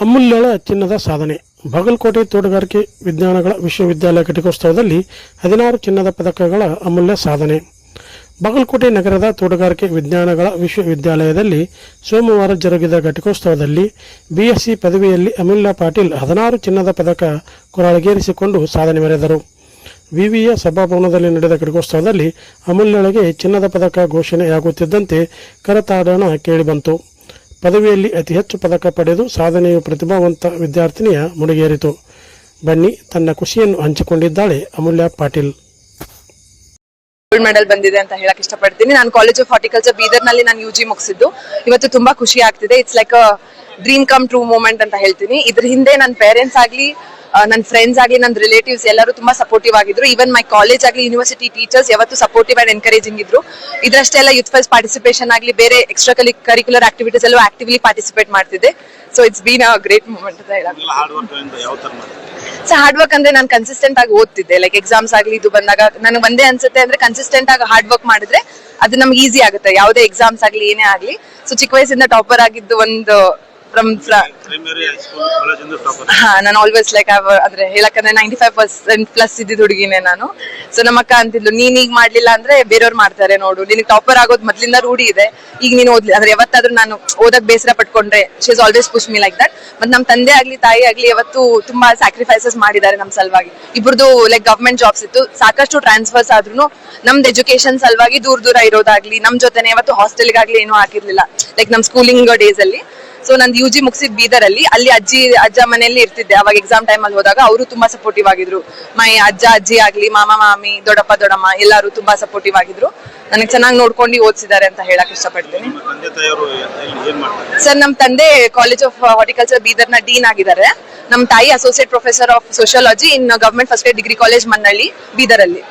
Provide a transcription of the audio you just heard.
ಅಮೂಲ್ಯಳ ಚಿನ್ನದ ಸಾಧನೆ. ಬಾಗಲಕೋಟೆ ತೋಟಗಾರಿಕೆ ವಿಜ್ಞಾನಗಳ ವಿಶ್ವವಿದ್ಯಾಲಯ ಘಟಿಕೋತ್ಸವದಲ್ಲಿ 16 ಚಿನ್ನದ ಪದಕಗಳ ಅಮೂಲ್ಯ ಸಾಧನೆ. ಬಾಗಲಕೋಟೆ ನಗರದ ತೋಟಗಾರಿಕೆ ವಿಜ್ಞಾನಗಳ ವಿಶ್ವವಿದ್ಯಾಲಯದಲ್ಲಿ ಸೋಮವಾರ ಜರುಗಿದ ಘಟಿಕೋತ್ಸವದಲ್ಲಿ ಬಿಎಸ್ಸಿ ಪದವಿಯಲ್ಲಿ ಅಮೂಲ್ಯ ಪಾಟೀಲ್ 16 ಚಿನ್ನದ ಪದಕ ಕೊರಳಗೇರಿಸಿಕೊಂಡು ಸಾಧನೆ ಮೆರೆದರು. ವಿವಿಯ ಸಭಾಭವನದಲ್ಲಿ ನಡೆದ ಘಟಿಕೋತ್ಸವದಲ್ಲಿ ಅಮೂಲ್ಯಳಿಗೆ ಚಿನ್ನದ ಪದಕ ಘೋಷಣೆಯಾಗುತ್ತಿದ್ದಂತೆ ಕರತಾಡನ ಕೇಳಿಬಂತು. ಪದವಿಯಲ್ಲಿ ಅತಿ ಹೆಚ್ಚು ಪದಕ ಪಡೆದು ಸಾಧನೆಯು ಪ್ರತಿಭಾವಂತ ವಿದ್ಯಾರ್ಥಿನಿಯ ಮುಡಿಗೇರಿತು. ಬನ್ನಿ, ತನ್ನ ಖುಷಿಯನ್ನು ಹಂಚಿಕೊಂಡಿದ್ದಾಳೆ ಅಮೂಲ್ಯ ಪಾಟೀಲ್. ಗೋಲ್ಡ್ ಮೆಡಲ್ ಬಂದಿದೆ ಅಂತ ಹೇಳಕ್ ಇಷ್ಟಪಡ್ತೀನಿ. ನಾನು ಕಾಲೇಜ್ ಆಫ್ ಹಾರ್ಟಿಕಲ್ಚರ್ ಬೀದರ್ ನಲ್ಲಿ ನಾನು ಯುಜಿ ಮುಗಿಸಿದ್ದು. ಇವತ್ತು ತುಂಬಾ ಖುಷಿ ಆಗ್ತಿದೆ. It's like a dream come true moment ಅಂತ ಹೇಳ್ತೀನಿ. ಇದ್ರ ಹಿಂದೆ ನನ್ನ ಪೇರೆಂಟ್ಸ್ ಆಗ್ಲಿ, ನನ್ನ ಫ್ರೆಂಡ್ಸ್ ಆಗಲಿ, ನನ್ನ ರಿಲೇಟಿವ್ಸ್ ಎಲ್ಲರೂ ತುಂಬಾ ಸಪೋರ್ಟಿವ್ ಆಗಿದ್ರು. ಈವನ್ ಮೈ ಕಾಲೇಜ್ ಆಗಲಿ, ಯೂನಿವರ್ಸಿಟಿ ಟೀಚರ್ಸ್ ಯಾವತ್ತು ಸಪೋರ್ಟಿವ್ ಅಂಡ್ ಎನ್ಕರೇಜಿಂಗ್ ಇದ್ರು. ಇದ್ರಷ್ಟೇ ಎಲ್ಲ ಯೂತ್ ಫೆಸ್ಟ್ ಪಾರ್ಟಿಸಿಪೇಷನ್ ಆಗಲಿ, ಬೇರೆ ಎಕ್ಸ್ಟ್ರಾ ಕರಿಕ್ಯುಲರ್ ಆಕ್ಟಿವಿಟೀಸ್ ಎಲ್ಲೂ ಆಕ್ಟಿವ್ಲಿ ಪಾರ್ಟಿಸಿಪೇಟ್ ಮಾಡ್ತಿದ್ದೆ. So it's been a great moment ಅಂತ ಹೇಳಕ್. ಸೊ ಹಾರ್ಡ್ ವರ್ಕ್ ಅಂದ್ರೆ ನಾನು ಕನ್ಸಿಸ್ಟೆಂಟ್ ಆಗಿ ಓದ್ತಿದ್ದೆ. ಲೈಕ್ ಎಕ್ಸಾಮ್ಸ್ ಆಗಲಿ ಇದು ಬಂದಾಗ ನನಗೆ ಒಂದೇ ಅನ್ಸುತ್ತೆ ಅಂದ್ರೆ ಕನ್ಸಿಸ್ಟೆಂಟ್ ಆಗಿ ಹಾರ್ಡ್ ವರ್ಕ್ ಮಾಡಿದ್ರೆ ಅದು ನಮ್ಗೆ ಈಸಿ ಆಗುತ್ತೆ, ಯಾವುದೇ ಎಕ್ಸಾಮ್ಸ್ ಆಗಲಿ ಏನೇ ಆಗಲಿ. ಸೊ ಚಿಕ್ಕ ವಯಸ್ಸಿಂದ ಟಾಪರ್ ಆಗಿದ್ದು ಒಂದು ನಾನು ಆಲ್ವೇಸ್ ಲೈಕ್ ಅಂದ್ರೆ ಹೇಳಕಂದ್ರೆ 95% ಪ್ಲಸ್ ಇದ್ದಿದ್ದು ಹುಡುಗಿನೇ ನಾನು. ಸೊ ನಮ್ಮ ಅಕ್ಕ ಅಂತಿದ್ಲು, ನೀನ್ ಈಗ ಮಾಡ್ಲಿಲ್ಲ ಅಂದ್ರೆ ಬೇರೆಯವ್ರು ಮಾಡ್ತಾರೆ ನೋಡು, ನಿನಗೆ ಟಾಪರ್ ಆಗೋದು ಮೊದ್ಲಿಂದ ರೂಢಿ ಇದೆ, ಈಗ ನೀನು ಓದ್ಲಿ ಅಂದ್ರೆ ಯಾವತ್ತಾದ್ರೂ ನಾನು ಓದಕ್ ಬೇಸರ ಪಟ್ಕೊಂಡ್ರೆ she is always push me like that. ಮತ್ತೆ ನಮ್ ತಂದೆ ಆಗ್ಲಿ ತಾಯಿ ಆಗ್ಲಿ ಯಾವತ್ತು ತುಂಬಾ ಸ್ಯಾಕ್ರಿಫೈಸಸ್ ಮಾಡಿದ್ದಾರೆ ನಮ್ ಸಲುವಾಗಿ. ಇಬ್ರದ್ದು ಲೈಕ್ ಗವರ್ಮೆಂಟ್ ಜಾಬ್ಸ್ ಇತ್ತು, ಸಾಕಷ್ಟು ಟ್ರಾನ್ಸ್ಫರ್ಸ್ ಆದ್ರೂ ನಮ್ದು ಎಜುಕೇಶನ್ ಸಲುವಾಗಿ ದೂರ ಇರೋದಾಗ್ಲಿ, ನಮ್ ಜೊತೆನೆ ಯಾವತ್ತು ಹಾಸ್ಟೆಲ್ಗಾಗ್ಲಿ ಏನೂ ಹಾಕಿರ್ಲಿಲ್ಲ ಲೈಕ್ ನಮ್ ಸ್ಕೂಲಿಂಗ್ ಡೇಸ್ ಅಲ್ಲಿ. ಸೊ ನಂದು ಯುಜಿ ಮುಗಿಸಿದ್ ಬೀದರ್ ಅಲ್ಲಿ ಅಜ್ಜ ಮನೆಯಲ್ಲಿ ಇರ್ತಿದ್ದೆ. ಅವಾಗ ಎಕ್ಸಾಮ್ ಟೈಮ್ ಅಲ್ಲಿ ಹೋದಾಗ ಅವರು ತುಂಬಾ ಸಪೋರ್ಟಿವ್ ಆಗಿದ್ರು. ಮೈ ಅಜ್ಜಿ ಆಗ್ಲಿ, ಮಾಮ ಮಾಮಿ, ದೊಡ್ಡಪ್ಪ ದೊಡ್ಡಮ್ಮ ಎಲ್ಲರೂ ತುಂಬಾ ಸಪೋರ್ಟಿವ್ ಆಗಿದ್ರು. ನನಗೆ ಚೆನ್ನಾಗಿ ನೋಡ್ಕೊಂಡು ಓದಿಸಿದ್ದಾರೆ ಅಂತ ಹೇಳಕ್ ಇಷ್ಟಪಡ್ತೀನಿ. ಸರ್, ನಮ್ ತಂದೆ ಕಾಲೇಜ್ ಆಫ್ ಹಾರ್ಟಿಕಲ್ಚರ್ ಬೀದರ್ ನ ಡೀನ್ ಆಗಿದ್ದಾರೆ. ನಮ್ ತಾಯಿ associate professor of sociology in government first year degree college Mannalli Bidar ಅಲ್ಲಿ.